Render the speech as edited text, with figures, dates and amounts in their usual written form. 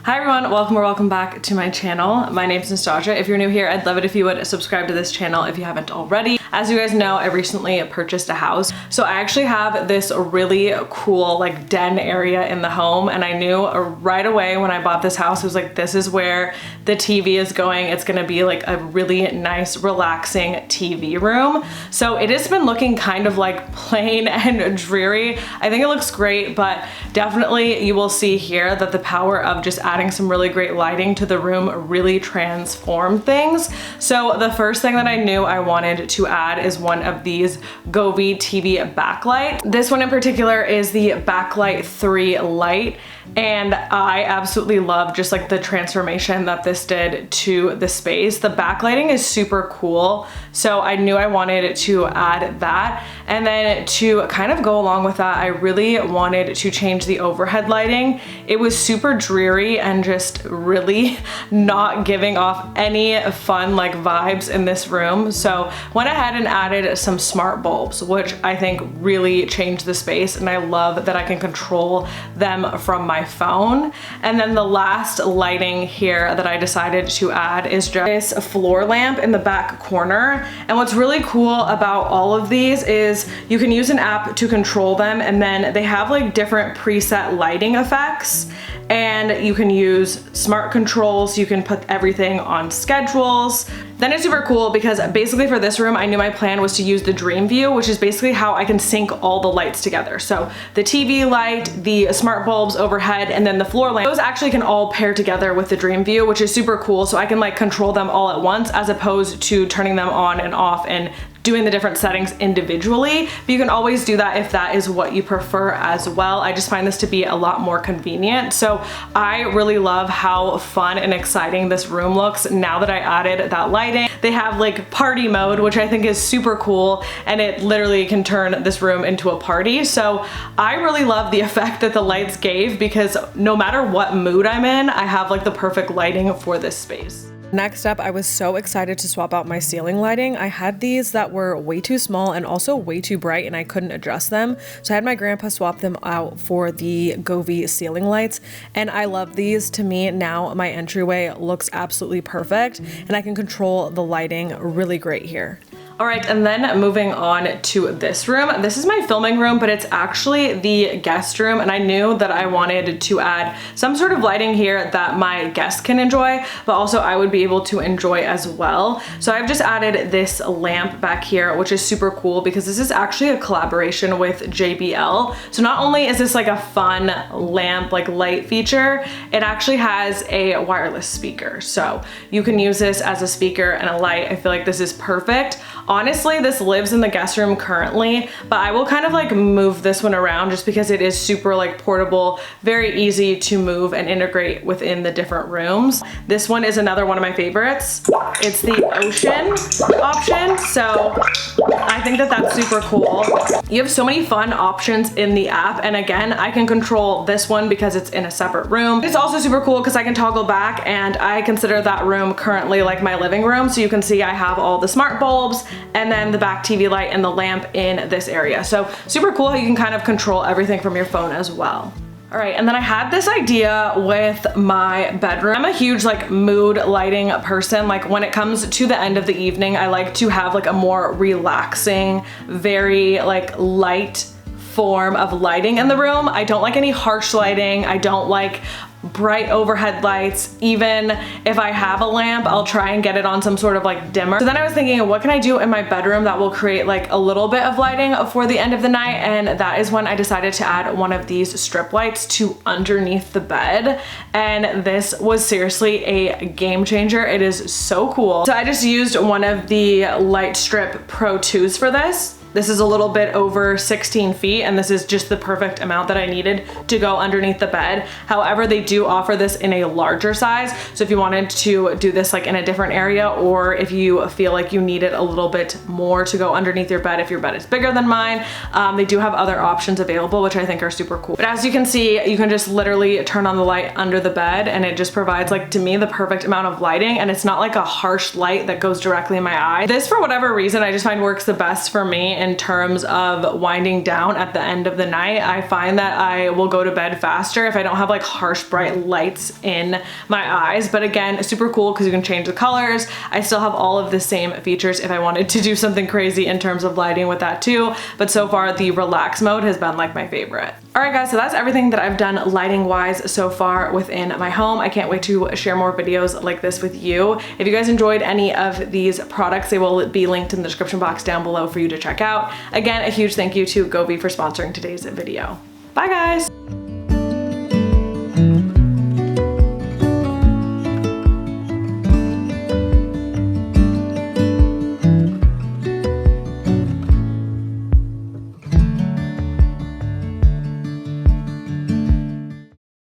Hi everyone, welcome or welcome back to my channel. My name is Nostalgia. If you're new here, I'd love it if you would subscribe to this channel if you haven't already. As you guys know, I recently purchased a house. So I actually have this really cool like den area in the home, and I knew right away when I bought this house, I was like, this is where the TV is going. It's gonna be like a really nice, relaxing TV room. So it has been looking kind of like plain and dreary. I think it looks great, but definitely you will see here that the power of just adding some really great lighting to the room really transformed things. So the first thing that I knew I wanted to add is one of these Govee TV backlight. This one in particular is the Backlight 3 light, and I absolutely love just like the transformation that this did to the space. The backlighting is super cool, so I knew I wanted to add that. And then to kind of go along with that, I really wanted to change the overhead lighting. It was super dreary and just really not giving off any fun like vibes in this room. So went ahead and added some smart bulbs, which I think really changed the space, and I love that I can control them from my phone. And then the last lighting here that I decided to add is just this floor lamp in the back corner. And what's really cool about all of these is you can use an app to control them, and then they have like different preset lighting effects, and you can use smart controls. You can put everything on schedules. Then it's super cool because basically for this room, I knew my plan was to use the dream view, which is basically how I can sync all the lights together. So the TV light, the smart bulbs overhead, and then the floor lamp, those actually can all pair together with the dream view, which is super cool. So I can like control them all at once as opposed to turning them on and off and doing the different settings individually. But you can always do that if that is what you prefer as well. I just find this to be a lot more convenient. So I really love how fun and exciting this room looks now that I added that lighting. They have like party mode, which I think is super cool, and it literally can turn this room into a party. So I really love the effect that the lights gave, because no matter what mood I'm in, I have like the perfect lighting for this space. Next up, I was so excited to swap out my ceiling lighting. I had these that were way too small and also way too bright, and I couldn't adjust them. So I had my grandpa swap them out for the Govee ceiling lights, and I love these. To me, now my entryway looks absolutely perfect, and I can control the lighting really great here. All right, and then moving on to this room. This is my filming room, but it's actually the guest room, and I knew that I wanted to add some sort of lighting here that my guests can enjoy, but also I would be able to enjoy as well. So I've just added this lamp back here, which is super cool because this is actually a collaboration with JBL. So not only is this like a fun lamp, like light feature, it actually has a wireless speaker. So you can use this as a speaker and a light. I feel like this is perfect. Honestly, this lives in the guest room currently, but I will kind of like move this one around just because it is super like portable, very easy to move and integrate within the different rooms. This one is another one of my favorites. It's the ocean option, so I think that that's super cool. You have so many fun options in the app, and again, I can control this one because it's in a separate room. It's also super cool because I can toggle back, and I consider that room currently like my living room. So you can see I have all the smart bulbs and then the back TV light and the lamp in this area. So super cool how you can kind of control everything from your phone as well. All right, and then I had this idea with my bedroom. I'm a huge like mood lighting person. Like when it comes to the end of the evening, I like to have like a more relaxing, very like light form of lighting in the room. I don't like any harsh lighting. I don't like bright overhead lights. Even if I have a lamp, I'll try and get it on some sort of like dimmer. So then I was thinking, what can I do in my bedroom that will create like a little bit of lighting for the end of the night? And that is when I decided to add one of these strip lights to underneath the bed. And this was seriously a game changer. It is so cool. So I just used one of the Light Strip Pro 2s for this. This is a little bit over 16 feet, and this is just the perfect amount that I needed to go underneath the bed. However, they do offer this in a larger size. So if you wanted to do this like in a different area, or if you feel like you need it a little bit more to go underneath your bed, if your bed is bigger than mine, they do have other options available, which I think are super cool. But as you can see, you can just literally turn on the light under the bed, and it just provides like, to me, the perfect amount of lighting, and it's not like a harsh light that goes directly in my eye. This, for whatever reason, I just find works the best for me in terms of winding down at the end of the night. I find that I will go to bed faster if I don't have like harsh bright lights in my eyes. But again, super cool because you can change the colors. I still have all of the same features if I wanted to do something crazy in terms of lighting with that too. But so far the relax mode has been like my favorite. All right guys, so that's everything that I've done lighting wise so far within my home. I can't wait to share more videos like this with you. If you guys enjoyed any of these products, they will be linked in the description box down below for you to check out. Again, a huge thank you to Govee for sponsoring today's video. Bye guys.